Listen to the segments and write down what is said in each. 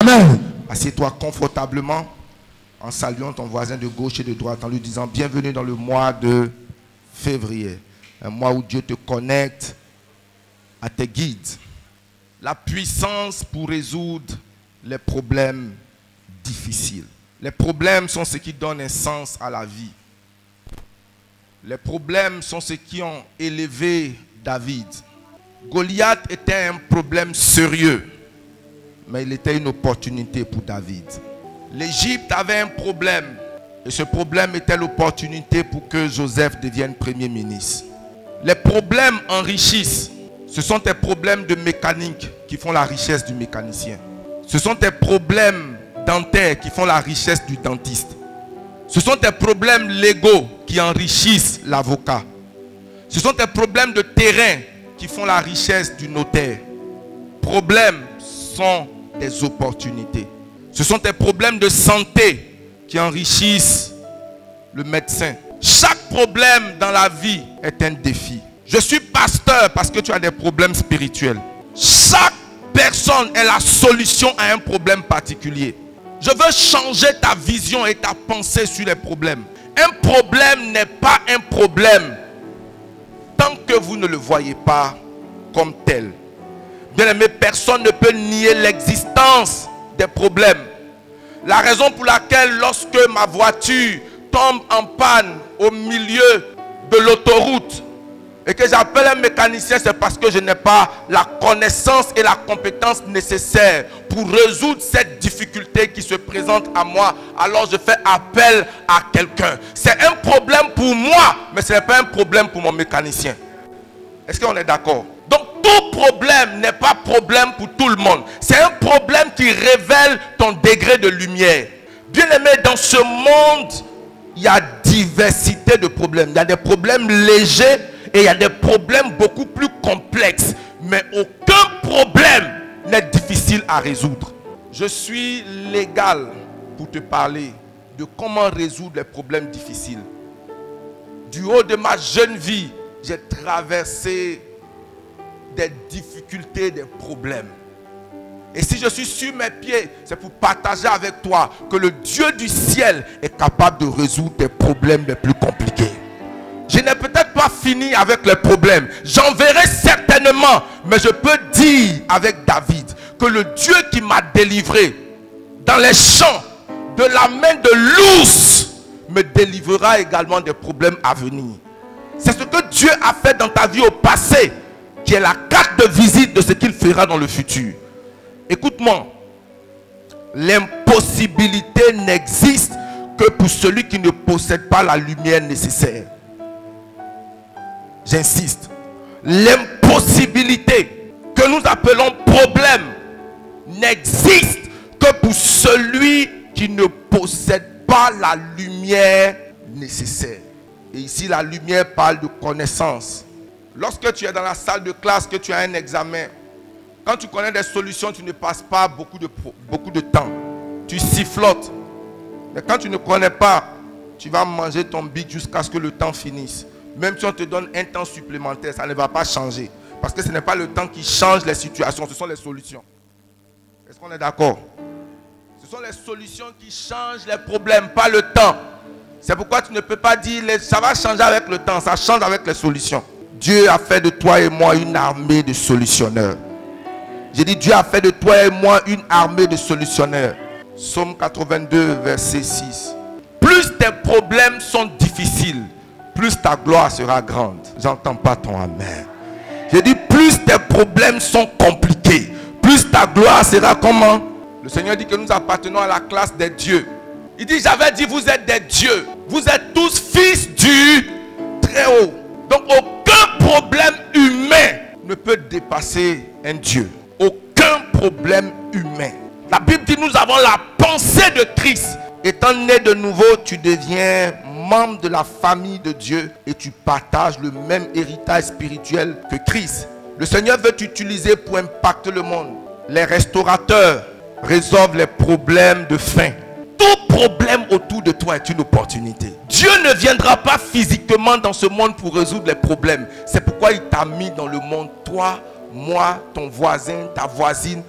Amen. Assieds-toi confortablement en saluant ton voisin de gauche et de droite en lui disant bienvenue dans le mois de février. Un mois où Dieu te connecte à tes guides. La puissance pour résoudre les problèmes difficiles. Les problèmes sont ce qui donne un sens à la vie. Les problèmes sont ce qui ont élevé David. Goliath était un problème sérieux, mais il était une opportunité pour David. L'Égypte avait un problème, et ce problème était l'opportunité pour que Joseph devienne premier ministre. Les problèmes enrichissent. Ce sont tes problèmes de mécanique qui font la richesse du mécanicien. Ce sont tes problèmes dentaires qui font la richesse du dentiste. Ce sont tes problèmes légaux qui enrichissent l'avocat. Ce sont tes problèmes de terrain qui font la richesse du notaire. Problèmes sont des opportunités. Ce sont tes problèmes de santé qui enrichissent le médecin. Chaque problème dans la vie est un défi. Je suis pasteur parce que tu as des problèmes spirituels. Chaque personne est la solution à un problème particulier. Je veux changer ta vision et ta pensée sur les problèmes. Un problème n'est pas un problème tant que vous ne le voyez pas comme tel. Bien aimé, personne ne peut nier l'existence des problèmes. La raison pour laquelle lorsque ma voiture tombe en panne au milieu de l'autoroute et que j'appelle un mécanicien, c'est parce que je n'ai pas la connaissance et la compétence nécessaire pour résoudre cette difficulté qui se présente à moi. Alors je fais appel à quelqu'un. C'est un problème pour moi, mais ce n'est pas un problème pour mon mécanicien. Est-ce qu'on est d'accord? Donc tout problème n'est pas problème pour tout le monde. C'est un problème qui révèle ton degré de lumière. Bien aimé, dans ce monde, il y a diversité de problèmes. Il y a des problèmes légers et il y a des problèmes beaucoup plus complexes. Mais aucun problème n'est difficile à résoudre. Je suis légal pour te parler de comment résoudre les problèmes difficiles. Du haut de ma jeune vie, j'ai traversé des difficultés, des problèmes. Et si je suis sur mes pieds, c'est pour partager avec toi que le Dieu du ciel est capable de résoudre tes problèmes les plus compliqués. Je n'ai peut-être pas fini avec les problèmes. J'en verrai certainement. Mais je peux dire avec David que le Dieu qui m'a délivré dans les champs de la main de l'ours me délivrera également des problèmes à venir. C'est ce que Dieu a fait dans ta vie au passé qui est la carte de visite de ce qu'il fera dans le futur. Écoute-moi, l'impossibilité n'existe que pour celui qui ne possède pas la lumière nécessaire. J'insiste, l'impossibilité que nous appelons problème n'existe que pour celui qui ne possède pas la lumière nécessaire. Et ici, la lumière parle de connaissance. Lorsque tu es dans la salle de classe, que tu as un examen, quand tu connais des solutions, tu ne passes pas beaucoup de temps. Tu sifflotes. Mais quand tu ne connais pas, tu vas manger ton bic jusqu'à ce que le temps finisse. Même si on te donne un temps supplémentaire, ça ne va pas changer. Parce que ce n'est pas le temps qui change les situations, ce sont les solutions. Est-ce qu'on est d'accord? Ce sont les solutions qui changent les problèmes, pas le temps. C'est pourquoi tu ne peux pas dire ça va changer avec le temps, ça change avec les solutions. Dieu a fait de toi et moi une armée de solutionneurs. J'ai dit Dieu a fait de toi et moi une armée de solutionneurs. Psaume 82, verset 6. Plus tes problèmes sont difficiles, plus ta gloire sera grande. J'entends pas ton amen. J'ai dit plus tes problèmes sont compliqués, plus ta gloire sera comment? Le Seigneur dit que nous appartenons à la classe des dieux. Il dit j'avais dit vous êtes des dieux. Vous êtes tous fils du Très-Haut. Donc aucun problème humain ne peut dépasser un Dieu. Aucun problème humain. La Bible dit nous avons la pensée de Christ. Étant né de nouveau, tu deviens membre de la famille de Dieu et tu partages le même héritage spirituel que Christ. Le Seigneur veut t'utiliser pour impacter le monde. Les restaurateurs résolvent les problèmes de faim. Tout problème autour de toi est une opportunité. Dieu ne viendra pas physiquement dans ce monde pour résoudre les problèmes. C'est pourquoi il t'a mis dans le monde, toi, moi, ton voisin, ta voisine,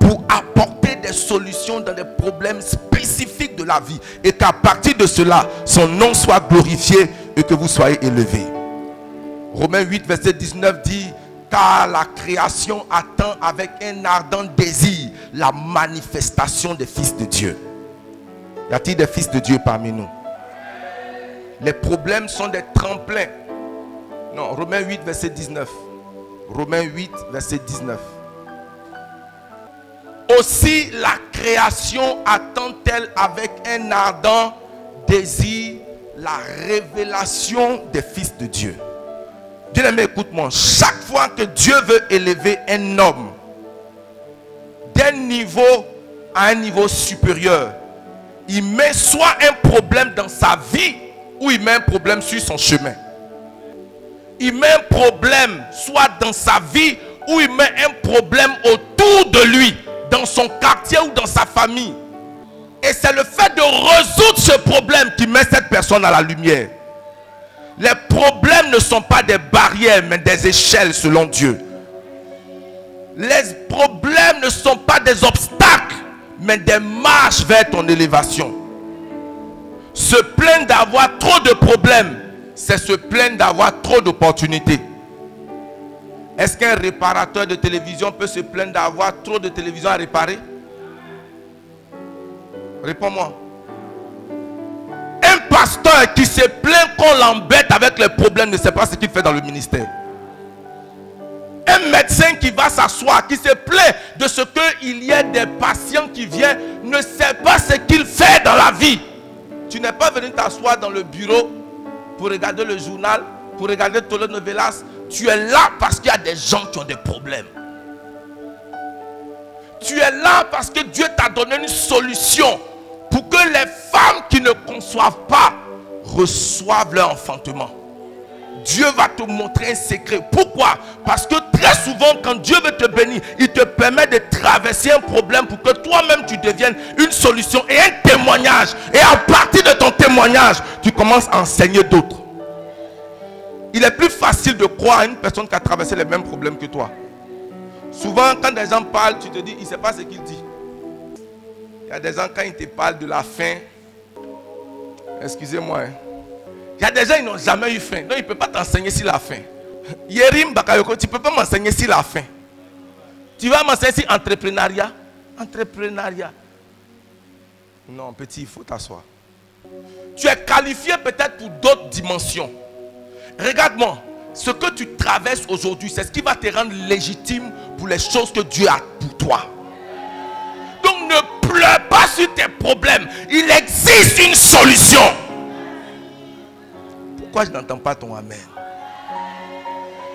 pour apporter des solutions dans des problèmes spécifiques de la vie. Et qu'à partir de cela, son nom soit glorifié et que vous soyez élevés. Romains 8, verset 19 dit: car la création attend avec un ardent désir la manifestation des fils de Dieu. Y a-t-il des fils de Dieu parmi nous? Les problèmes sont des tremplins. Non, Romains 8, verset 19. Romains 8, verset 19. Aussi la création attend-elle avec un ardent désir la révélation des fils de Dieu. Bien-aimé, écoute-moi. Chaque fois que Dieu veut élever un homme d'un niveau à un niveau supérieur, il met soit un problème dans sa vie ou il met un problème sur son chemin. Il met un problème soit dans sa vie ou il met un problème autour de lui, dans son quartier ou dans sa famille. Et c'est le fait de résoudre ce problème qui met cette personne à la lumière. Les problèmes ne sont pas des barrières, mais des échelles selon Dieu. Les problèmes ne sont pas des obstacles, mais des marches vers ton élévation. Se plaindre d'avoir trop de problèmes, c'est se plaindre d'avoir trop d'opportunités. Est-ce qu'un réparateur de télévision peut se plaindre d'avoir trop de télévision à réparer? Réponds-moi. Un pasteur qui se plaint qu'on l'embête avec les problèmes ne sait pas ce qu'il fait dans le ministère. Un médecin qui va s'asseoir, qui se plaint de ce qu'il y ait des patients qui viennent, ne sait pas ce qu'il fait dans la vie. Tu n'es pas venu t'asseoir dans le bureau pour regarder le journal, pour regarder telenovelas. Tu es là parce qu'il y a des gens qui ont des problèmes. Tu es là parce que Dieu t'a donné une solution pour que les femmes qui ne conçoivent pas reçoivent leur enfantement. Dieu va te montrer un secret. Pourquoi? Parce que très souvent, quand Dieu veut te bénir, il te permet de traverser un problème pour que toi-même tu deviennes une solution et un témoignage. Et à partir de ton témoignage, tu commences à enseigner d'autres. Il est plus facile de croire à une personne qui a traversé les mêmes problèmes que toi. Souvent, quand des gens parlent, tu te dis, il ne sait pas ce qu'il dit. Il y a des gens, quand ils te parlent de la faim, excusez-moi, hein. Il y a des gens qui n'ont jamais eu faim. Donc, il ne peut pas t'enseigner sur la faim. Yerim Bakayoko, tu ne peux pas m'enseigner sur la faim. Tu vas m'enseigner sur entrepreneuriat. Entrepreneuriat. Non, petit, il faut t'asseoir. Tu es qualifié peut-être pour d'autres dimensions. Regarde-moi. Ce que tu traverses aujourd'hui, c'est ce qui va te rendre légitime pour les choses que Dieu a pour toi. Donc, ne pleure pas sur tes problèmes. Il existe une solution. Pourquoi je n'entends pas ton amen?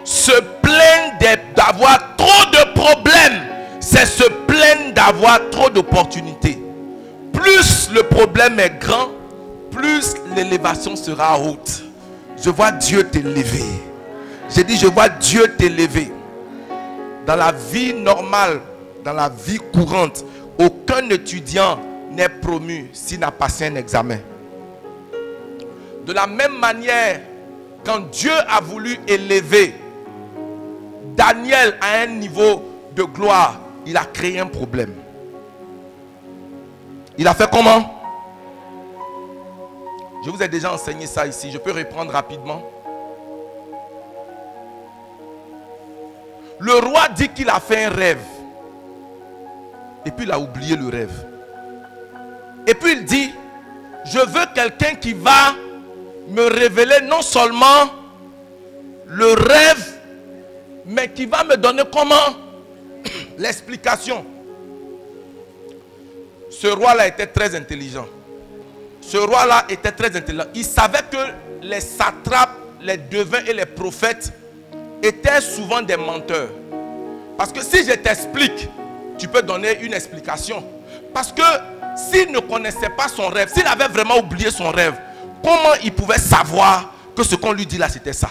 Se plaindre d'avoir trop de problèmes, c'est se plaindre d'avoir trop d'opportunités. Plus le problème est grand, plus l'élévation sera haute. Je vois Dieu t'élever. J'ai dit, je vois Dieu t'élever. Dans la vie normale, dans la vie courante, aucun étudiant n'est promu s'il n'a passé un examen. De la même manière, quand Dieu a voulu élever Daniel à un niveau de gloire, il a créé un problème. Il a fait comment? Je vous ai déjà enseigné ça ici. Je peux reprendre rapidement. Le roi dit qu'il a fait un rêve. Et puis il a oublié le rêve. Et puis il dit, je veux quelqu'un qui va me révéler non seulement le rêve, mais qui va me donner comment? L'explication. Ce roi-là était très intelligent. Ce roi-là était très intelligent. Il savait que les satrapes, les devins et les prophètes étaient souvent des menteurs. Parce que si je t'explique, tu peux donner une explication. Parce que s'il ne connaissait pas son rêve, s'il avait vraiment oublié son rêve, comment il pouvait savoir que ce qu'on lui dit là, c'était ça?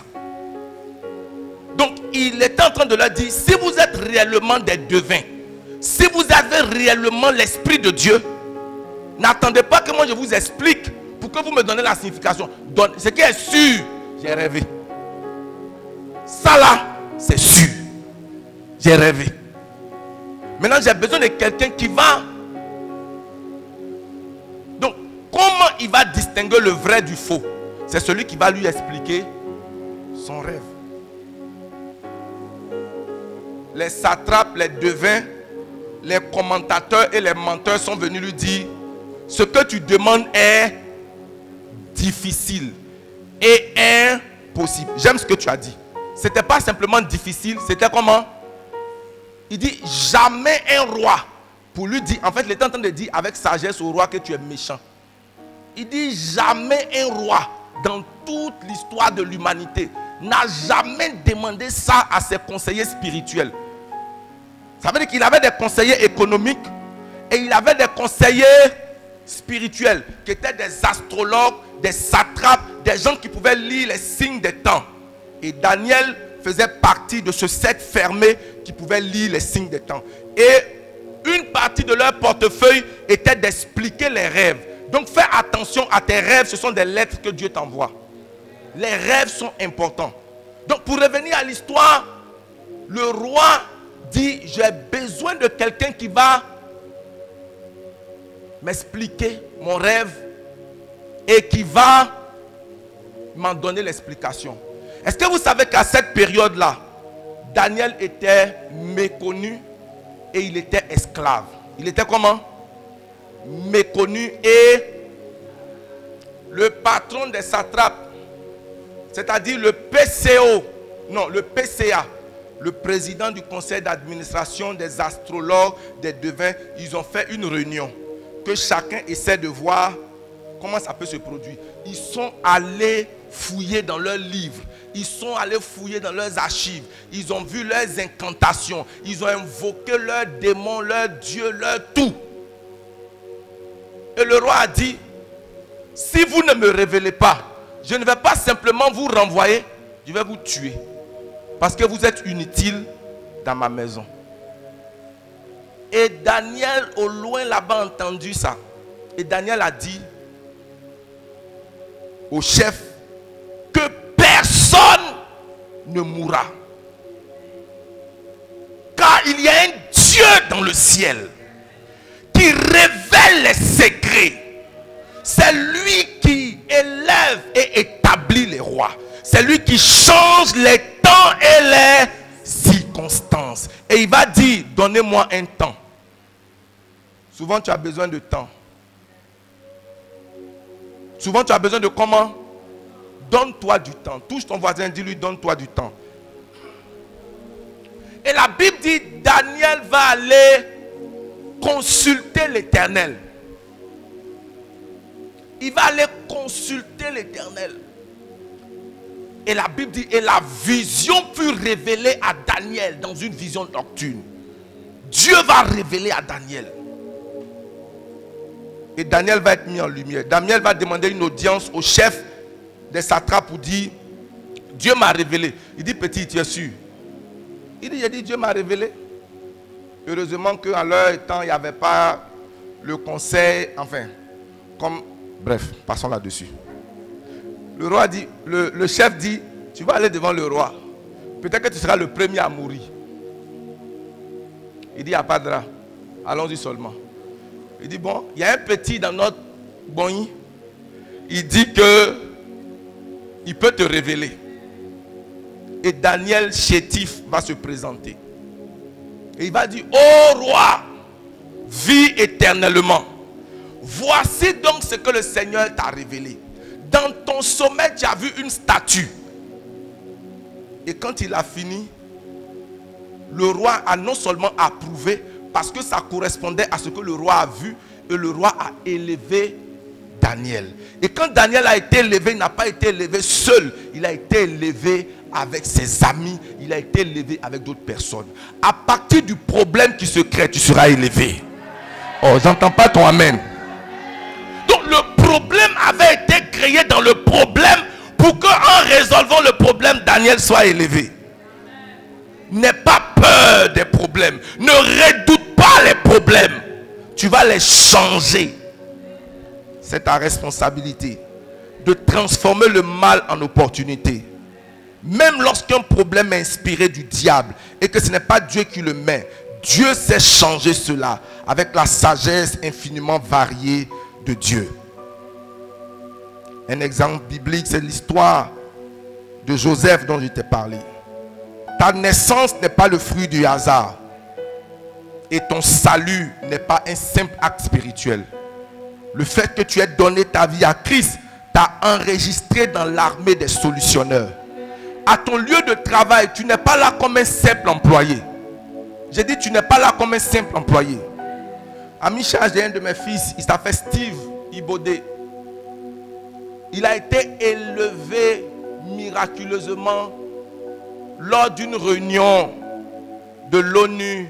Donc, il était en train de leur dire, si vous êtes réellement des devins, si vous avez réellement l'Esprit de Dieu, n'attendez pas que moi je vous explique pour que vous me donnez la signification. Ce qui est sûr, j'ai rêvé. Ça là, c'est sûr. J'ai rêvé. Maintenant, j'ai besoin de quelqu'un qui va... Donc, comment il va distinguer le vrai du faux? C'est celui qui va lui expliquer son rêve. Les satrapes, les devins, les commentateurs et les menteurs sont venus lui dire: ce que tu demandes est difficile et impossible. J'aime ce que tu as dit. C'était pas simplement difficile, c'était comment? Il dit jamais un roi. Pour lui dire, en fait, il est en train de dire avec sagesse au roi que tu es méchant. Il dit jamais un roi dans toute l'histoire de l'humanité n'a jamais demandé ça à ses conseillers spirituels. Ça veut dire qu'il avait des conseillers économiques et il avait des conseillers spirituels qui étaient des astrologues, des satrapes, des gens qui pouvaient lire les signes des temps. Et Daniel faisait partie de ce cercle fermé qui pouvait lire les signes des temps. Et une partie de leur portefeuille était d'expliquer les rêves. Donc fais attention à tes rêves, ce sont des lettres que Dieu t'envoie. Les rêves sont importants. Donc pour revenir à l'histoire, le roi dit: j'ai besoin de quelqu'un qui va m'expliquer mon rêve et qui va m'en donner l'explication. Est-ce que vous savez qu'à cette période-là, Daniel était méconnu et il était esclave? Il était comment? Méconnu, et le patron des satrapes, c'est-à-dire le PCO, non, le PCA, le président du conseil d'administration des astrologues, des devins, ils ont fait une réunion que chacun essaie de voir comment ça peut se produire. Ils sont allés fouiller dans leurs livres, ils sont allés fouiller dans leurs archives, ils ont vu leurs incantations, ils ont invoqué leurs démons, leurs dieux, leur tout. Et le roi a dit: si vous ne me révélez pas, je ne vais pas simplement vous renvoyer, je vais vous tuer. Parce que vous êtes inutile dans ma maison. Et Daniel, au loin là-bas, a entendu ça. Et Daniel a dit au chef que personne ne mourra. Car il y a un Dieu dans le ciel qui révèle les secrets. C'est lui qui élève et établit les rois. C'est lui qui change les temps et les circonstances. Et il va dire: donnez-moi un temps. Souvent tu as besoin de temps. Souvent tu as besoin de comment? Donne-toi du temps. Touche ton voisin, dis-lui: donne-toi du temps. Et la Bible dit: Daniel va aller consulter l'Éternel. Il va aller consulter l'Éternel. Et la Bible dit: et la vision fut révélée à Daniel dans une vision nocturne. Dieu va révéler à Daniel. Et Daniel va être mis en lumière. Daniel va demander une audience au chef des satrapes pour dire: Dieu m'a révélé. Il dit: petit, tu es sûr? Il dit: j'ai dit, Dieu m'a révélé. Heureusement qu'à leur temps, il n'y avait pas le conseil, enfin, comme... Bref, passons là-dessus. Le roi dit, le chef dit: tu vas aller devant le roi. Peut-être que tu seras le premier à mourir. Il dit: à Padra, allons-y seulement. Il dit: bon, il y a un petit dans notre boni. Il dit que il peut te révéler. Et Daniel chétif va se présenter. Et il va dire: ô roi, vis éternellement. Voici donc ce que le Seigneur t'a révélé. Dans ton sommet, tu as vu une statue. Et quand il a fini, le roi a non seulement approuvé, parce que ça correspondait à ce que le roi a vu, et le roi a élevé Daniel. Et quand Daniel a été élevé, il n'a pas été élevé seul, il a été élevé avec ses amis, il a été élevé avec d'autres personnes. À partir du problème qui se crée, tu seras élevé. Oh, j'entends pas ton amen. Donc le problème avait été créé dans le problème pour qu'en résolvant le problème, Daniel soit élevé. N'aie pas peur des problèmes. Ne redoute pas les problèmes. Tu vas les changer. C'est ta responsabilité de transformer le mal en opportunité. Même lorsqu'un problème est inspiré du diable et que ce n'est pas Dieu qui le met, Dieu sait changer cela avec la sagesse infiniment variée de Dieu. Un exemple biblique, c'est l'histoire de Joseph dont je t'ai parlé. Ta naissance n'est pas le fruit du hasard. Et ton salut n'est pas un simple acte spirituel. Le fait que tu aies donné ta vie à Christ t'a enregistré dans l'armée des solutionneurs. À ton lieu de travail, tu n'es pas là comme un simple employé. J'ai dit, tu n'es pas là comme un simple employé. À mi-charge d'un de mes fils, il s'appelle Steve Ibodé. Il a été élevé miraculeusement lors d'une réunion de l'ONU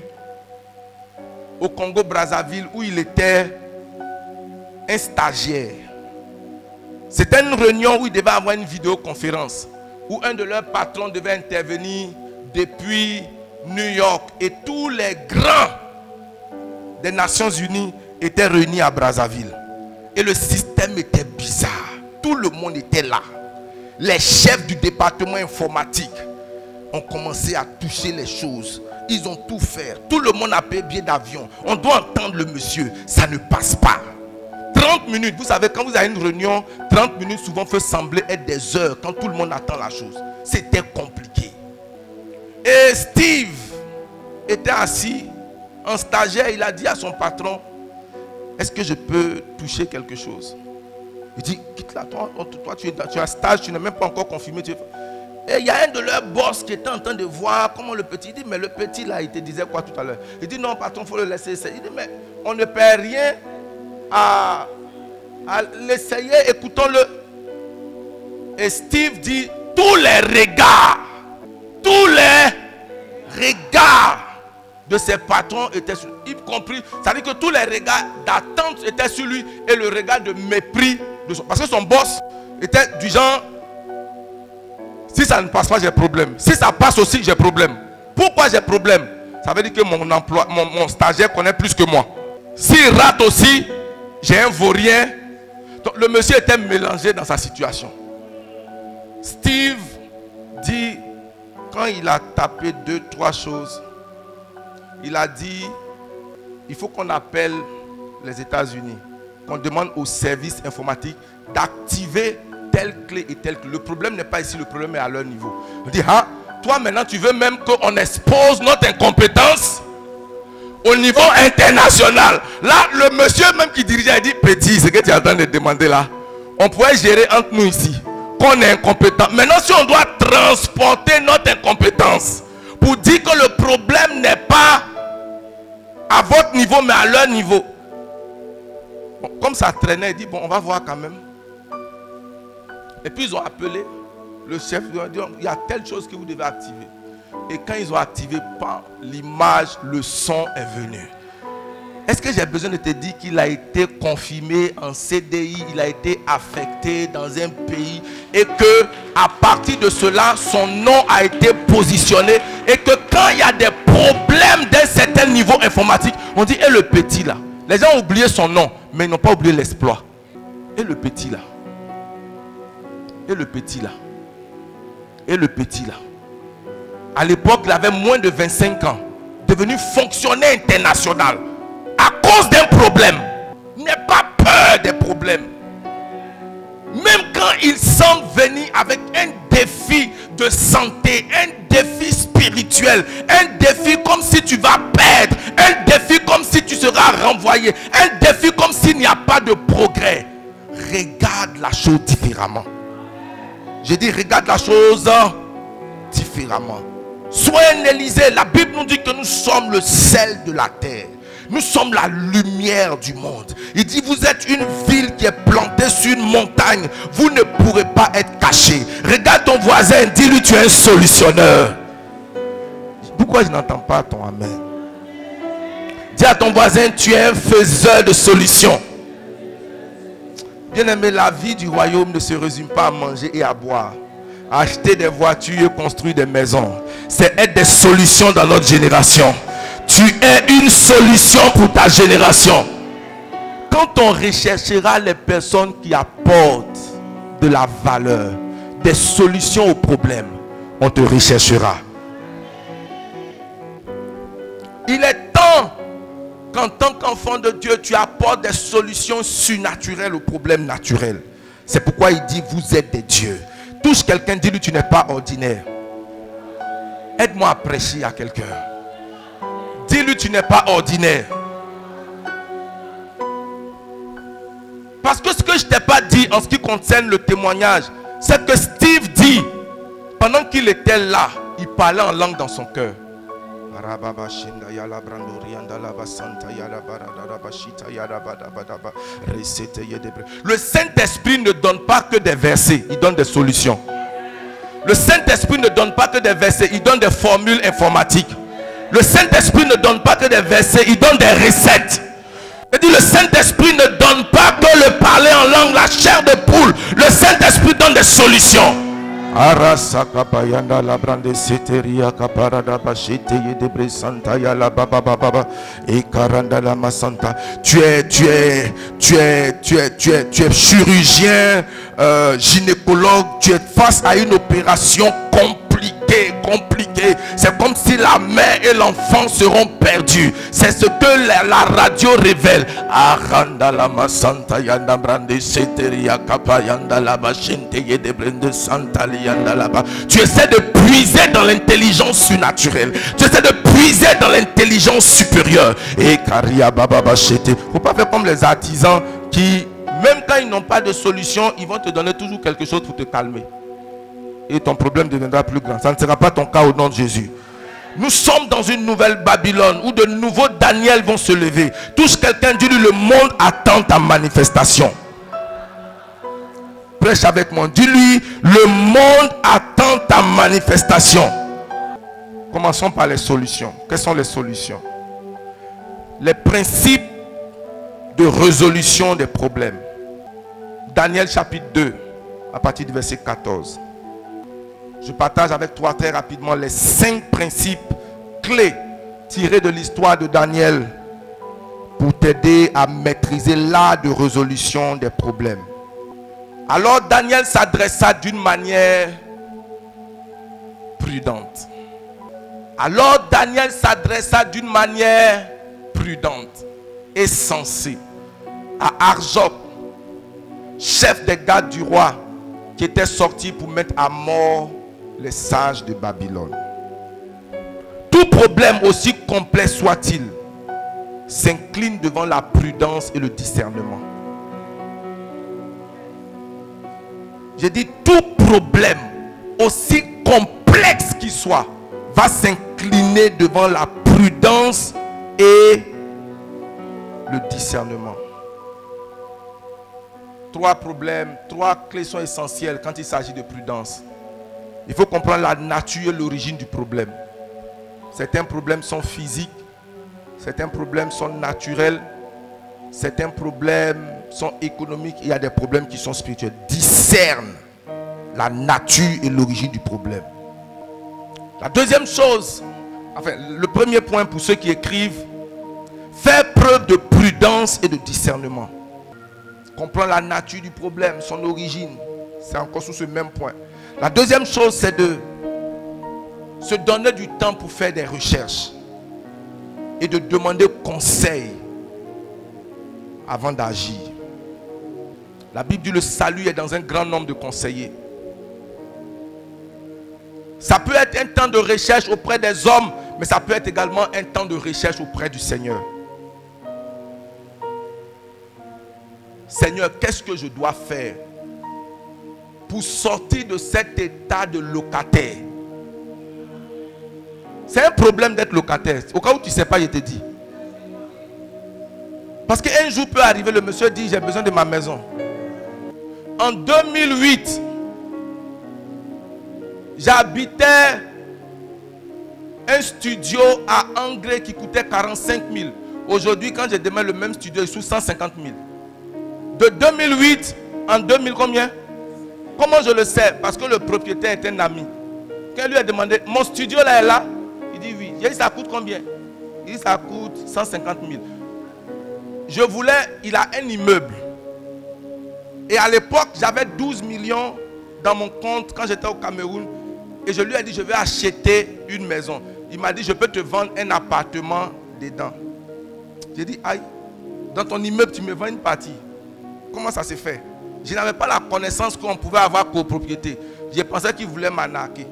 au Congo-Brazzaville où il était un stagiaire. C'était une réunion où il devait avoir une vidéoconférence, où un de leurs patrons devait intervenir depuis New York et tous les grands des Nations Unies étaient réunis à Brazzaville. Et le système était bizarre. Tout le monde était là. Les chefs du département informatique ont commencé à toucher les choses. Ils ont tout fait. Tout le monde a payé billet d'avion. On doit entendre le monsieur. Ça ne passe pas. 30 minutes. Vous savez, quand vous avez une réunion, 30 minutes souvent peut sembler être des heures quand tout le monde attend la chose. C'était compliqué. Et Steve était assis en stagiaire. Il a dit à son patron, est-ce que je peux toucher quelque chose? Il dit, quitte là, toi tu es en stage, tu n'es même pas encore confirmé. Et il y a un de leurs boss qui était en train de voir comment le petit, il dit, mais le petit là, il te disait quoi tout à l'heure? Il dit, non patron, il faut le laisser essayer. Il dit, mais on ne perd rien à l'essayer, écoutons-le. Et Steve dit, tous les regards de ses patrons étaient sur lui, y compris, ça veut dire que tous les regards d'attente étaient sur lui et le regard de mépris de son, parce que son boss était du genre, si ça ne passe pas, j'ai problème. Si ça passe aussi, j'ai problème. Pourquoi j'ai problème? Ça veut dire que mon stagiaire connaît plus que moi. S'il rate aussi, j'ai un vaurien. Donc, le monsieur était mélangé dans sa situation. Steve dit, quand il a tapé 2-3 choses, il a dit, il faut qu'on appelle les États-Unis, qu'on demande au service informatique d'activer telle clé et telle clé. Le problème n'est pas ici, le problème est à leur niveau. On dit, ah, toi maintenant tu veux même qu'on expose notre incompétence au niveau international. Là, le monsieur même qui dirigeait, il dit, petit, ce que tu es en train de demander là, on pourrait gérer entre nous ici, qu'on est incompétent. Maintenant, si on doit transporter notre incompétence pour dire que le problème n'est pas à votre niveau, mais à leur niveau. Bon, comme ça traînait, il dit, bon, on va voir quand même. Et puis ils ont appelé le chef, ils ont dit, il y a telle chose que vous devez activer. Et quand ils ont activé, l'image, le son est venu. Est-ce que j'ai besoin de te dire qu'il a été confirmé en CDI, il a été affecté dans un pays et que à partir de cela, son nom a été positionné et que quand il y a des problèmes d'un certain niveau informatique, on dit, et le petit là? Les gens ont oublié son nom, mais ils n'ont pas oublié l'exploit. Et le petit là? Et le petit là? Et le petit là? À l'époque, il avait moins de 25 ans, devenu fonctionnaire international. À cause d'un problème. N'aie pas peur des problèmes. Même quand il semble venir avec un défi de santé, un défi spirituel, un défi comme si tu vas perdre, un défi comme si tu seras renvoyé, un défi comme s'il n'y a pas de progrès. Regarde la chose différemment. J'ai dit regarde la chose différemment. Sois un Élysée. La Bible nous dit que nous sommes le sel de la terre. Nous sommes la lumière du monde. Il dit, vous êtes une ville qui est plantée sur une montagne. Vous ne pourrez pas être caché. Regarde ton voisin, dis-lui, tu es un solutionneur. Pourquoi je n'entends pas ton amen? Dis à ton voisin, tu es un faiseur de solutions. Bien aimé, la vie du royaume ne se résume pas à manger et à boire, à acheter des voitures et construire des maisons. C'est être des solutions dans notre génération. Tu es une solution pour ta génération. Quand on recherchera les personnes qui apportent de la valeur, des solutions aux problèmes, on te recherchera. Il est qu'en tant qu'enfant de Dieu, tu apportes des solutions surnaturelles aux problèmes naturels. C'est pourquoi il dit, vous êtes des dieux. Touche quelqu'un, dis-lui, tu n'es pas ordinaire. Aide-moi à prêcher à quelqu'un. Dis-lui, tu n'es pas ordinaire. Parce que ce que je ne t'ai pas dit en ce qui concerne le témoignage, c'est que Steve dit, pendant qu'il était là, il parlait en langue dans son cœur. Le Saint-Esprit ne donne pas que des versets, il donne des solutions. Le Saint-Esprit ne donne pas que des versets, il donne des formules informatiques. Le Saint-Esprit ne donne pas que des versets, il donne des recettes. Je dis, le Saint-Esprit ne donne pas que le parler en langue, la chair de poule. Le Saint-Esprit donne des solutions. Tu es chirurgien, gynécologue, tu es face à une opération compliquée. C'est comme si la mère et l'enfant seront perdus. C'est ce que la radio révèle. Tu essaies de puiser dans l'intelligence surnaturelle. Tu essaies de puiser dans l'intelligence supérieure. Et faut pas faire comme les artisans qui, même quand ils n'ont pas de solution, ils vont te donner toujours quelque chose pour te calmer. Et ton problème deviendra plus grand. Ça ne sera pas ton cas au nom de Jésus. Nous sommes dans une nouvelle Babylone où de nouveaux Daniel vont se lever. Touche quelqu'un, dis-lui, le monde attend ta manifestation. Prêche avec moi. Dis-lui, le monde attend ta manifestation. Commençons par les solutions. Quelles sont les solutions? Les principes de résolution des problèmes. Daniel chapitre 2, à partir du verset 14. Je partage avec toi très rapidement les 5 principes clés tirés de l'histoire de Daniel pour t'aider à maîtriser l'art de résolution des problèmes. Alors Daniel s'adressa d'une manière prudente. Et sensée à Arjoc, chef des gardes du roi, qui était sorti pour mettre à mort les sages de Babylone. Tout problème, aussi complexe soit-il, s'incline devant la prudence et le discernement. J'ai dit, tout problème, aussi complexe qu'il soit, va s'incliner devant la prudence et le discernement. 3 problèmes, 3 clés sont essentielles quand il s'agit de prudence. Il faut comprendre la nature et l'origine du problème. Certains problèmes sont physiques, certains problèmes sont naturels, certains problèmes sont économiques, il y a des problèmes qui sont spirituels. Discerne la nature et l'origine du problème. La deuxième chose, enfin le premier point pour ceux qui écrivent, faire preuve de prudence et de discernement. Comprendre la nature du problème, son origine. C'est encore sur ce même point. La deuxième chose, c'est de se donner du temps pour faire des recherches et de demander conseil avant d'agir. La Bible dit le salut est dans un grand nombre de conseillers. Ça peut être un temps de recherche auprès des hommes, mais ça peut être également un temps de recherche auprès du Seigneur. Seigneur, qu'est-ce que je dois faire pour sortir de cet état de locataire? C'est un problème d'être locataire. Au cas où tu ne sais pas, je te dis. Parce qu'un jour peut arriver, le monsieur dit, j'ai besoin de ma maison. En 2008, j'habitais un studio à Angré qui coûtait 45 000. Aujourd'hui, quand je demande le même studio, il est sous 150 000. De 2008 en 2000 combien? Comment je le sais? Parce que le propriétaire est un ami. Quand lui a demandé, mon studio là est là? Il dit oui. J'ai dit, ça coûte combien? Il dit, ça coûte 150 000. Je voulais, il a un immeuble. Et à l'époque, j'avais 12 millions dans mon compte quand j'étais au Cameroun. Et je lui ai dit, je vais acheter une maison. Il m'a dit, je peux te vendre un appartement dedans. J'ai dit, aïe, dans ton immeuble, tu me vends une partie. Comment ça s'est fait? Je n'avais pas la connaissance qu'on pouvait avoir copropriété. J'ai pensé qu'il voulait m'arnaquer.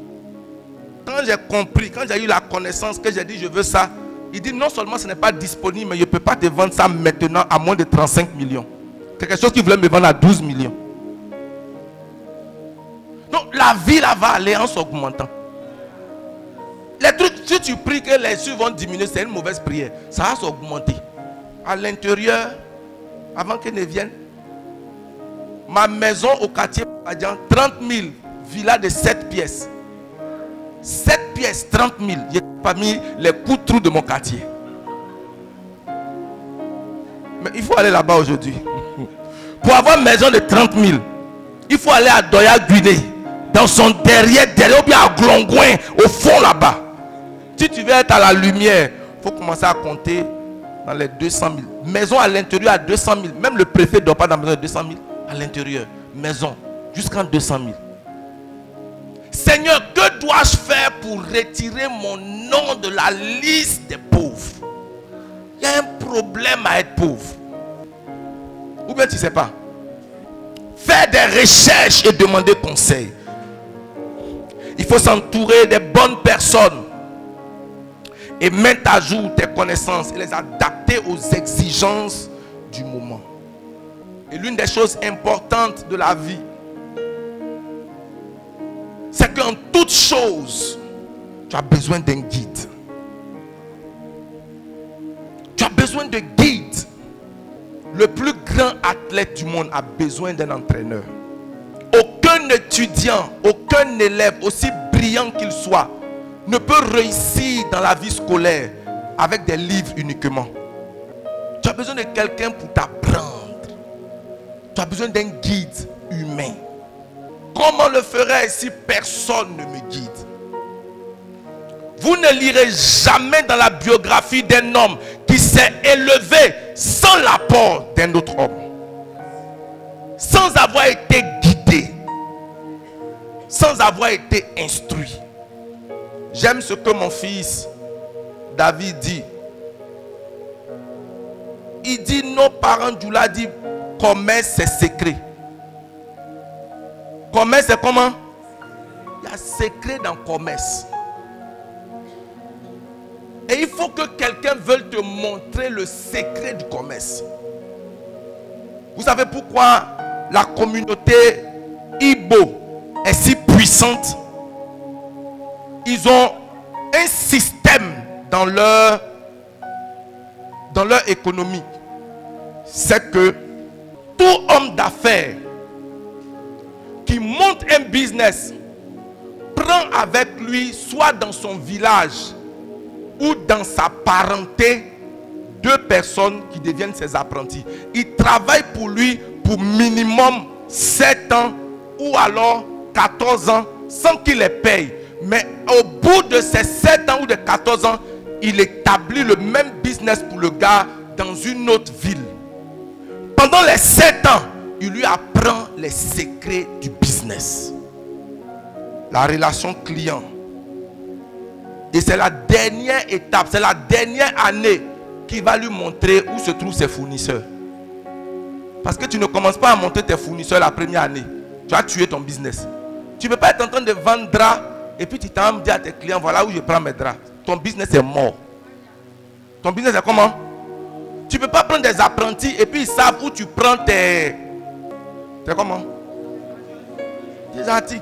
Quand j'ai compris, quand j'ai eu la connaissance, que j'ai dit, je veux ça, il dit, non seulement ce n'est pas disponible, mais je ne peux pas te vendre ça maintenant à moins de 35 millions. Quelque chose qui voulait me vendre à 12 millions. Donc la vie là va aller en s'augmentant. Les trucs, si tu pries que les cieux vont diminuer, c'est une mauvaise prière. Ça va s'augmenter. À l'intérieur, avant qu'elle ne vienne, ma maison au quartier 30 000, villa de 7 pièces. 7 pièces, 30 000. Je n'ai pas mis les coups de trou de mon quartier. Mais il faut aller là-bas aujourd'hui. Pour avoir une maison de 30 000, il faut aller à Doya Guinée, dans son derrière, ou bien à Glongouin, au fond là-bas. Si tu veux être à la lumière, il faut commencer à compter dans les 200 000. Maison à l'intérieur à 200 000. Même le préfet ne dort pas dans la maison de 200 000. À l'intérieur, maison, jusqu'à 200 000. Seigneur, que dois-je faire pour retirer mon nom de la liste des pauvres? Il y a un problème à être pauvre. Ou bien tu ne sais pas. Faire des recherches et demander conseil. Il faut s'entourer des bonnes personnes. Et mettre à jour tes connaissances et les adapter aux exigences du moment. Et l'une des choses importantes de la vie, c'est qu'en toute chose, tu as besoin d'un guide. Tu as besoin de guide. Le plus grand athlète du monde a besoin d'un entraîneur. Aucun étudiant, aucun élève, aussi brillant qu'il soit, ne peut réussir dans la vie scolaire avec des livres uniquement. Tu as besoin de quelqu'un pour t'apprendre. Tu as besoin d'un guide humain. Comment le ferais si personne ne me guide? Vous ne lirez jamais dans la biographie d'un homme qui s'est élevé sans l'apport d'un autre homme. Sans avoir été guidé. Sans avoir été instruit. J'aime ce que mon fils David dit. Il dit, nos parents Djoula dit, commerce c'est secret. Commerce c'est comment? Il y a secret dans commerce. Et il faut que quelqu'un veuille te montrer le secret du commerce. Vous savez pourquoi la communauté Igbo est si puissante? Ils ont un système dans leur économie. C'est que tout homme d'affaires qui monte un business prend avec lui, soit dans son village ou dans sa parenté, 2 personnes qui deviennent ses apprentis. Il travaille pour lui pour minimum 7 ans ou alors 14 ans sans qu'il les paye. Mais au bout de ces 7 ans ou de 14 ans, il établit le même business pour le gars dans une autre ville. Pendant les 7 ans, il lui apprend les secrets du business. La relation client. Et c'est la dernière étape, c'est la dernière année qui va lui montrer où se trouvent ses fournisseurs. Parce que tu ne commences pas à monter tes fournisseurs la première année. Tu as tué ton business. Tu ne peux pas être en train de vendre draps et puis tu t'en dis à tes clients, voilà où je prends mes draps. Ton business est mort. Ton business est comment? Tu ne peux pas prendre des apprentis et puis ils savent où tu prends tes comment? Des articles.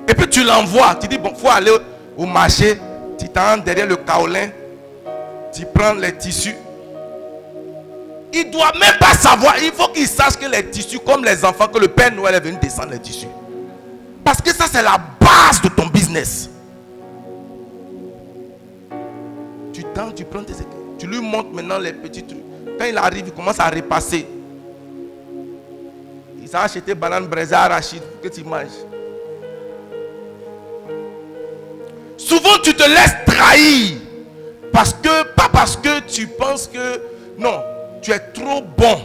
Et puis tu l'envoies. Tu dis, bon, il faut aller au marché. Tu t'en derrière le kaolin. Tu prends les tissus. Il ne doit même pas savoir. Il faut qu'il sache que les tissus, comme les enfants, que le Père Noël est venu descendre les tissus. Parce que ça, c'est la base de ton business. Tu prends tes équipes. Tu lui montres maintenant les petits trucs. Quand il arrive, il commence à repasser. Il s'est acheté banane braisée arachide pour que tu manges. Souvent, tu te laisses trahir. Pas parce que tu penses que non, tu es trop bon.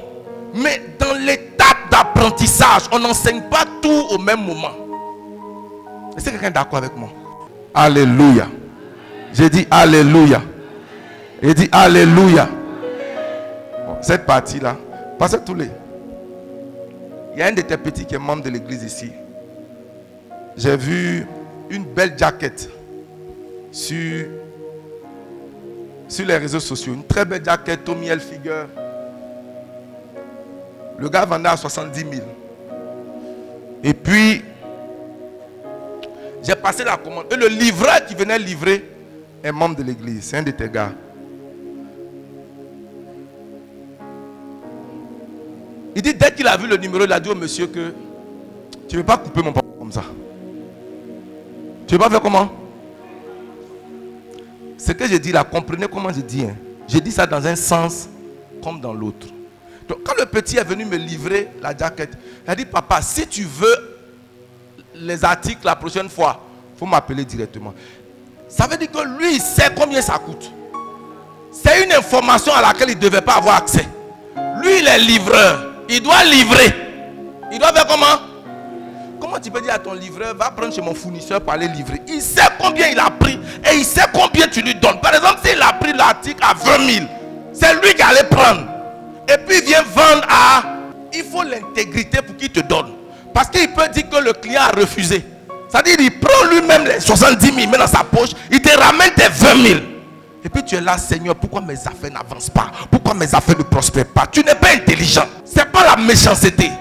Mais dans l'étape d'apprentissage, on n'enseigne pas tout au même moment. Est-ce que quelqu'un est d'accord avec moi? Alléluia. J'ai dit Alléluia. J'ai dit Alléluia. Cette partie-là, passez tous les. Il y a un de tes petits qui est membre de l'église ici. J'ai vu une belle jaquette sur les réseaux sociaux. Une très belle jaquette, Tommy Hilfiger. Le gars vendait à 70 000. Et puis, j'ai passé la commande. Et le livreur qui venait livrer est membre de l'église. C'est un de tes gars. Il dit, dès qu'il a vu le numéro, il a dit au monsieur que tu ne veux pas couper mon papa comme ça. Tu ne veux pas faire comment? Ce que je dis là, comprenez comment je dis. Hein? Je dis ça dans un sens comme dans l'autre. Donc quand le petit est venu me livrer la jaquette, il a dit, papa, si tu veux les articles la prochaine fois, il faut m'appeler directement. Ça veut dire que lui, il sait combien ça coûte. C'est une information à laquelle il ne devait pas avoir accès. Lui, il est livreur. Il doit livrer. Il doit faire comment? Comment tu peux dire à ton livreur, va prendre chez mon fournisseur pour aller livrer? Il sait combien il a pris et il sait combien tu lui donnes. Par exemple, s'il a pris l'article à 20 000, c'est lui qui allait prendre. Et puis il vient vendre à... Il faut l'intégrité pour qu'il te donne. Parce qu'il peut dire que le client a refusé. C'est-à-dire qu'il prend lui-même les 70 000, met dans sa poche, il te ramène tes 20 000. Et puis tu es là, Seigneur, pourquoi mes affaires n'avancent pas? Pourquoi mes affaires ne prospèrent pas? Tu n'es pas intelligent. Ce n'est pas la méchanceté.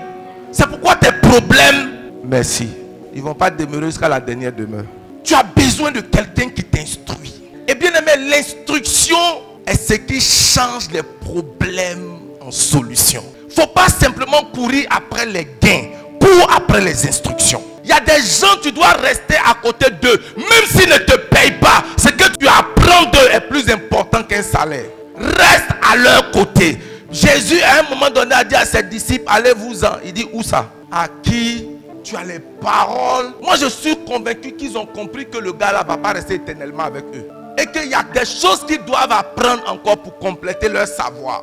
C'est pourquoi tes problèmes, merci, ils ne vont pas demeurer jusqu'à la dernière demeure. Tu as besoin de quelqu'un qui t'instruit. Et bien aimé, l'instruction est ce qui change les problèmes en solution. Il ne faut pas simplement courir après les gains, cours après les instructions. Il y a des gens, tu dois rester à côté d'eux, même s'ils ne te payent pas. Ce que tu apprends d'eux est plus important qu'un salaire. Reste à leur côté. Jésus, à un moment donné, a dit à ses disciples, allez-vous-en. Il dit, où ça? À qui tu as les paroles? Moi, je suis convaincu qu'ils ont compris que le gars là ne va pas rester éternellement avec eux. Et qu'il y a des choses qu'ils doivent apprendre encore pour compléter leur savoir.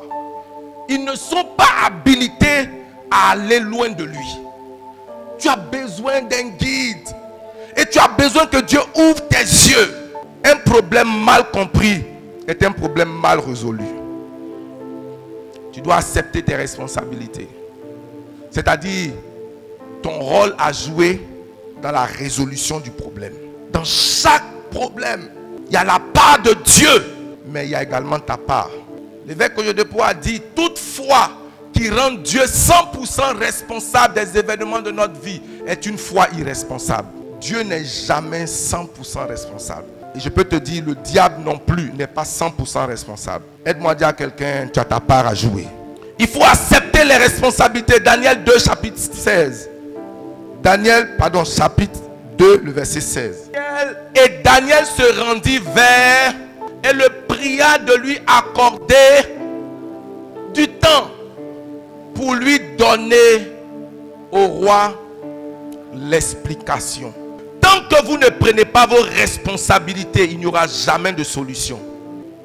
Ils ne sont pas habilités à aller loin de lui. Tu as besoin d'un guide. Et tu as besoin que Dieu ouvre tes yeux. Un problème mal compris est un problème mal résolu. Tu dois accepter tes responsabilités. C'est-à-dire ton rôle à jouer dans la résolution du problème. Dans chaque problème, il y a la part de Dieu, mais il y a également ta part. L'évêque Oyedepo a dit, toute foi qui rend Dieu 100% responsable des événements de notre vie est une foi irresponsable. Dieu n'est jamais 100% responsable. Et je peux te dire, le diable non plus n'est pas 100% responsable. Aide-moi à dire à quelqu'un, tu as ta part à jouer. Il faut accepter les responsabilités. Daniel 2, chapitre 16. Chapitre 2, le verset 16. Et Daniel se rendit vers et le pria de lui accorder du temps pour lui donner au roi l'explication. Tant que vous ne prenez pas vos responsabilités, il n'y aura jamais de solution.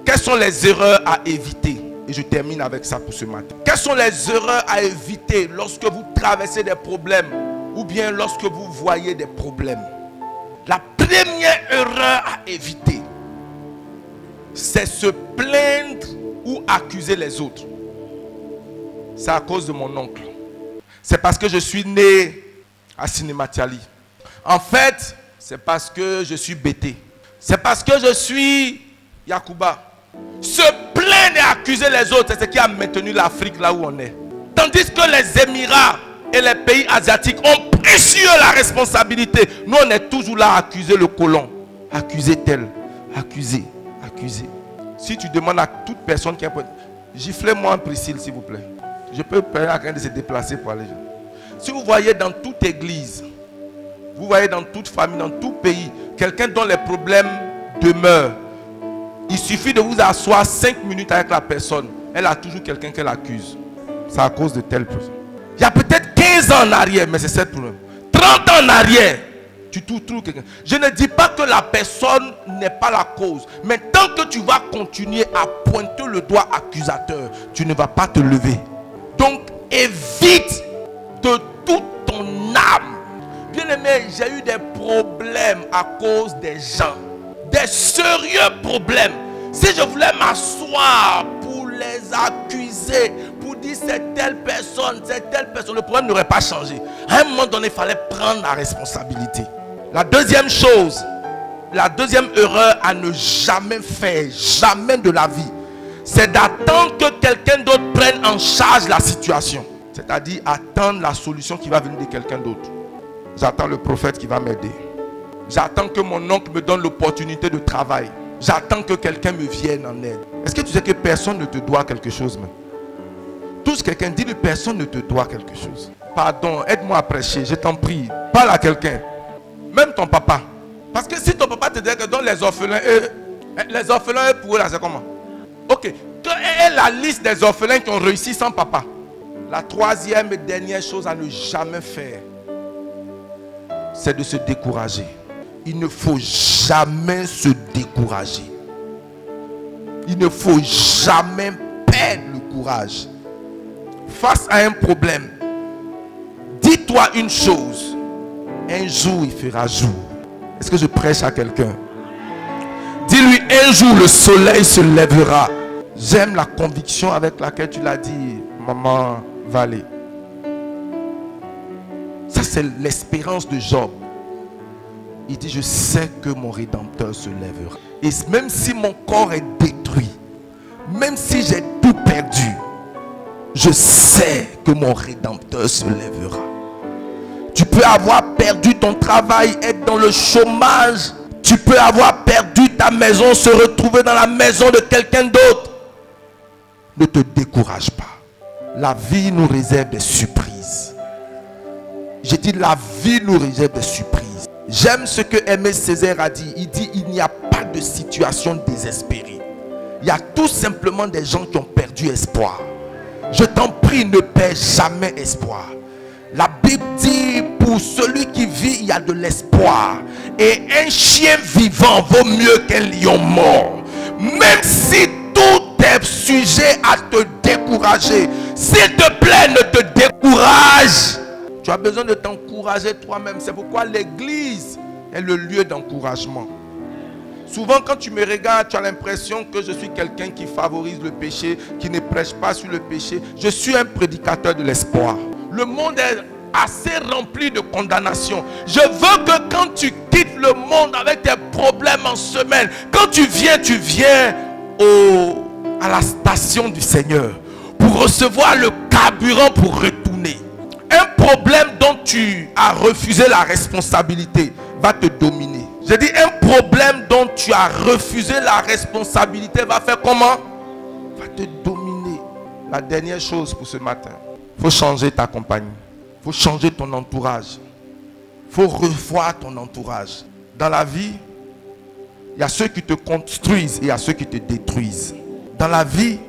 Quelles sont les erreurs à éviter? Et je termine avec ça pour ce matin. Quelles sont les erreurs à éviter lorsque vous traversez des problèmes ou bien lorsque vous voyez des problèmes? La première erreur à éviter, c'est se plaindre ou accuser les autres. C'est à cause de mon oncle. C'est parce que je suis né à Sinematiali. En fait, c'est parce que je suis Bété. C'est parce que je suis Yakuba. Se plaindre et accuser les autres, c'est ce qui a maintenu l'Afrique là où on est. Tandis que les Émirats et les pays asiatiques ont pris sur eux la responsabilité. Nous, on est toujours là à accuser le colon. Accuser tel, accuser. Si tu demandes à toute personne qui est... Giflez-moi en Priscille, s'il vous plaît. Je peux permettre à quelqu'un de se déplacer pour aller. Si vous voyez dans toute église, vous voyez dans toute famille, dans tout pays, quelqu'un dont les problèmes demeurent, il suffit de vous asseoir 5 minutes avec la personne. Elle a toujours quelqu'un qu'elle accuse. C'est à cause de telle personne. Il y a peut-être 15 ans en arrière, mais c'est ce problème. 30 ans en arrière, tu trouves quelqu'un. Je ne dis pas que la personne n'est pas la cause. Mais tant que tu vas continuer à pointer le doigt accusateur, tu ne vas pas te lever. Donc, évite de toute ton âme. Bien aimé, j'ai eu des problèmes à cause des gens. Des sérieux problèmes. Si je voulais m'asseoir pour les accuser, c'est telle personne, le problème n'aurait pas changé. À un moment donné, il fallait prendre la responsabilité. La deuxième chose, la deuxième erreur à ne jamais faire, jamais de la vie, c'est d'attendre que quelqu'un d'autre prenne en charge la situation. C'est-à-dire attendre la solution qui va venir de quelqu'un d'autre. J'attends le prophète qui va m'aider. J'attends que mon oncle me donne l'opportunité de travail. J'attends que quelqu'un me vienne en aide. Est-ce que tu sais que personne ne te doit quelque chose même? Tous quelqu'un dit que personne ne te doit quelque chose. Pardon, aide-moi à prêcher, je t'en prie. Parle à quelqu'un. Même ton papa. Parce que si ton papa te dit que dans les orphelins, pour eux là c'est comment? Ok. Quelle est la liste des orphelins qui ont réussi sans papa? La troisième et dernière chose à ne jamais faire, c'est de se décourager. Il ne faut jamais se décourager. Il ne faut jamais perdre le courage. Face à un problème, dis-toi une chose. Un jour, il fera jour. Est-ce que je prêche à quelqu'un? Dis-lui, un jour, le soleil se lèvera. J'aime la conviction avec laquelle tu l'as dit, maman Valé. Ça, c'est l'espérance de Job. Il dit, je sais que mon Rédempteur se lèvera. Et même si mon corps est détruit, même si j'ai tout perdu, je sais que mon Rédempteur se lèvera. Tu peux avoir perdu ton travail, être dans le chômage. Tu peux avoir perdu ta maison, se retrouver dans la maison de quelqu'un d'autre. Ne te décourage pas. La vie nous réserve des surprises. J'ai dit la vie nous réserve des surprises. J'aime ce que Aimé Césaire a dit. Il dit il n'y a pas de situation désespérée. Il y a tout simplement des gens qui ont perdu espoir. Je t'en prie, ne perds jamais espoir. La Bible dit pour celui qui vit, il y a de l'espoir. Et un chien vivant vaut mieux qu'un lion mort. Même si tout est sujet à te décourager, s'il te plaît, ne te décourage. Tu as besoin de t'encourager toi-même. C'est pourquoi l'église est le lieu d'encouragement. Souvent quand tu me regardes, tu as l'impression que je suis quelqu'un qui favorise le péché, qui ne prêche pas sur le péché. Je suis un prédicateur de l'espoir. Le monde est assez rempli de condamnation. Je veux que quand tu quittes le monde avec tes problèmes en semaine, quand tu viens à la station du Seigneur pour recevoir le carburant pour retourner. Un problème dont tu as refusé la responsabilité va te dominer. J'ai dit un problème dont tu as refusé la responsabilité va faire comment? Va te dominer. La dernière chose pour ce matin, il faut changer ta compagnie. Il faut changer ton entourage. Il faut revoir ton entourage. Dans la vie, il y a ceux qui te construisent et il y a ceux qui te détruisent. Dans la vie,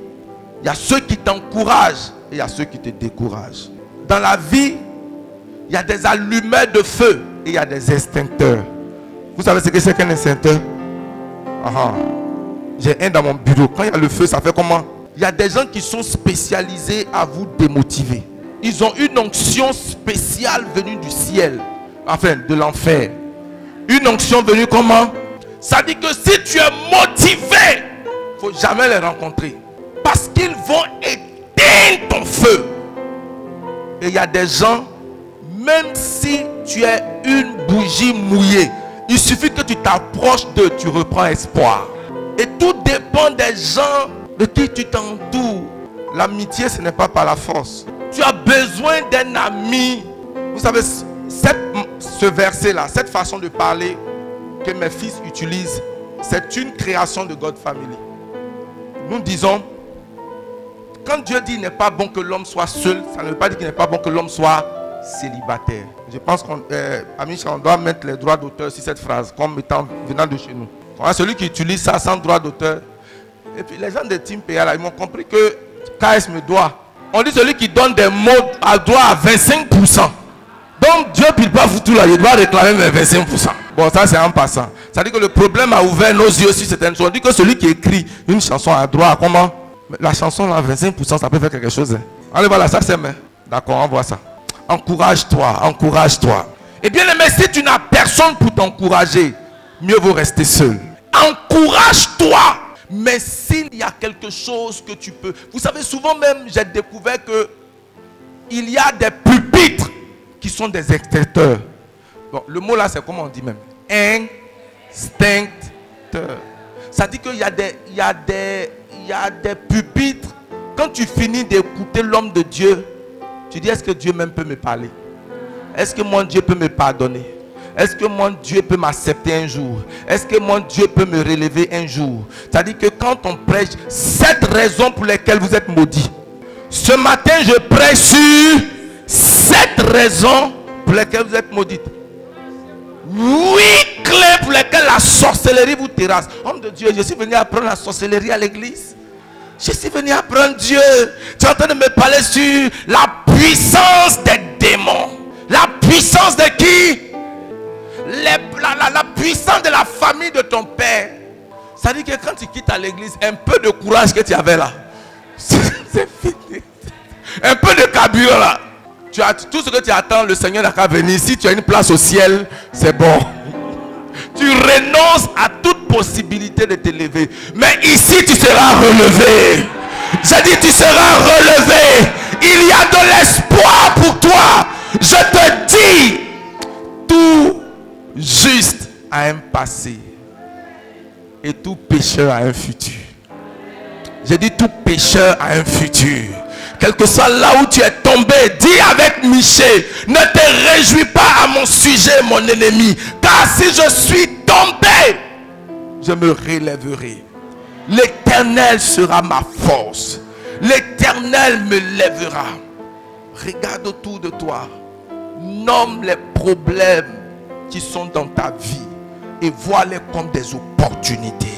il y a ceux qui t'encouragent et il y a ceux qui te découragent. Dans la vie, il y a des allumeurs de feu et il y a des extincteurs. Vous savez ce que c'est qu'un extincteur? J'ai un dans mon bureau. Quand il y a le feu, ça fait comment? Il y a des gens qui sont spécialisés à vous démotiver. Ils ont une onction spéciale venue du ciel. Enfin, de l'enfer. Une onction venue comment? Ça dit que si tu es motivé, il ne faut jamais les rencontrer. Parce qu'ils vont éteindre ton feu. Et il y a des gens, même si tu es une bougie mouillée, il suffit que tu t'approches d'eux, tu reprends espoir. Et tout dépend des gens de qui tu t'entoures. L'amitié, ce n'est pas par la force. Tu as besoin d'un ami. Vous savez, ce verset-là, cette façon de parler que mes fils utilisent, c'est une création de God Family. Nous disons, quand Dieu dit qu'il n'est pas bon que l'homme soit seul, ça ne veut pas dire qu'il n'est pas bon que l'homme soit célibataire. Je pense qu'on doit mettre les droits d'auteur sur cette phrase, comme étant venant de chez nous. Celui qui utilise ça sans droit d'auteur. Et puis les gens de Team PA, là, ils m'ont compris que KS me doit. On dit celui qui donne des mots a droit à 25%. Donc Dieu ne peut pas foutre tout là, il doit réclamer mes 25%. Bon, ça c'est en passant. Ça dit que le problème a ouvert nos yeux sur certaines choses. On dit que celui qui écrit une chanson a droit à comment? La chanson là, 25%, ça peut faire quelque chose. Hein. Allez, voilà, ça c'est main. D'accord, on voit ça. Encourage-toi, encourage-toi. Et bien aimé, si tu n'as personne pour t'encourager, mieux vaut rester seul. Encourage-toi. Mais s'il y a quelque chose que tu peux... Vous savez, souvent même, j'ai découvert que il y a des pupitres qui sont des extincteurs. Bon, le mot là, c'est comment on dit même? Extincteur. Ça dit qu'il y a des pupitres. Quand tu finis d'écouter l'homme de Dieu, tu dis, est-ce que Dieu même peut me parler? Est-ce que mon Dieu peut me pardonner? Est-ce que mon Dieu peut m'accepter un jour? Est-ce que mon Dieu peut me relever un jour? C'est-à-dire que quand on prêche, 7 raisons pour lesquelles vous êtes maudits. Ce matin, je prêche sur 7 raisons pour lesquelles vous êtes maudits. 8 clés pour lesquelles la sorcellerie vous terrasse. Homme de Dieu, je suis venu apprendre la sorcellerie à l'église. Je suis venu apprendre Dieu. Tu es en train de me parler sur la puissance des démons. La puissance de qui? La puissance de la famille de ton père. Ça dit que quand tu quittes à l'église, un peu de courage que tu avais là, c'est fini. Un peu de carburant là. Tu as tout ce que tu attends, le Seigneur n'a qu'à venir. Si tu as une place au ciel, c'est bon. Tu renonces à toute possibilité de t'élever. Mais ici, tu seras relevé. J'ai dit, tu seras relevé. Il y a de l'espoir pour toi. Je te dis, tout juste a un passé. Et tout pécheur a un futur. J'ai dit, tout pécheur a un futur. Quel que soit là où tu es tombé, dis avec Michée, ne te réjouis pas à mon sujet, mon ennemi. Car si je suis tombé, je me relèverai. L'Éternel sera ma force. L'Éternel me lèvera. Regarde autour de toi. Nomme les problèmes qui sont dans ta vie et vois-les comme des opportunités.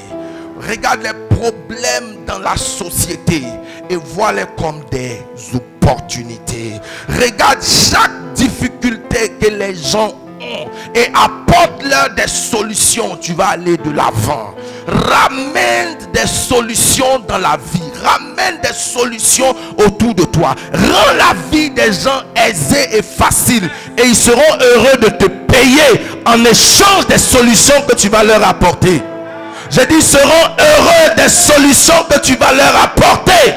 Regarde les problèmes dans la société et vois-les comme des opportunités. Regarde chaque difficulté que les gens ont et apporte-leur des solutions. Tu vas aller de l'avant. Ramène des solutions dans la vie. Ramène des solutions autour de toi. Rends la vie des gens aisée et facile. Et ils seront heureux de te payer en échange des solutions que tu vas leur apporter. J'ai dit, ils seront heureux des solutions que tu vas leur apporter.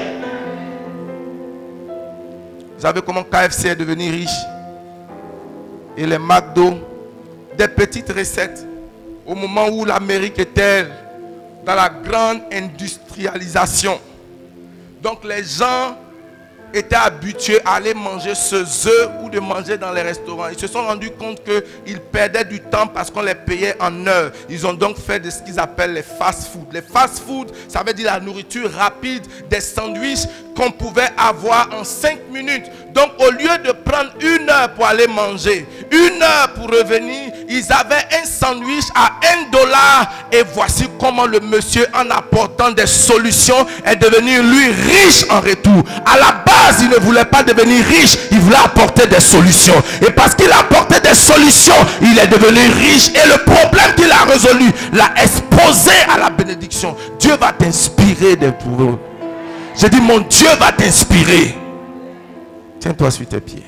Vous savez comment KFC est devenu riche? Et les McDo, des petites recettes. Au moment où l'Amérique était dans la grande industrialisation. Donc les gens étaient habitués à aller manger ce œuf ou de manger dans les restaurants. Ils se sont rendus compte qu'ils perdaient du temps parce qu'on les payait en heures. Ils ont donc fait de ce qu'ils appellent les fast-food. Les fast-food, ça veut dire la nourriture rapide, des sandwichs qu'on pouvait avoir en 5 minutes. Donc au lieu de prendre 1 heure pour aller manger, 1 heure pour revenir, ils avaient un sandwich à $1. Et voici comment le monsieur, en apportant des solutions, est devenu lui riche en retour. À la base, il ne voulait pas devenir riche, il voulait apporter des solutions. Et parce qu'il a apporté des solutions, il est devenu riche. Et le problème qu'il a résolu l'a exposé à la bénédiction. Dieu va t'inspirer des pouvoirs. J'ai dit, mon Dieu va t'inspirer. Tiens-toi sur tes pieds.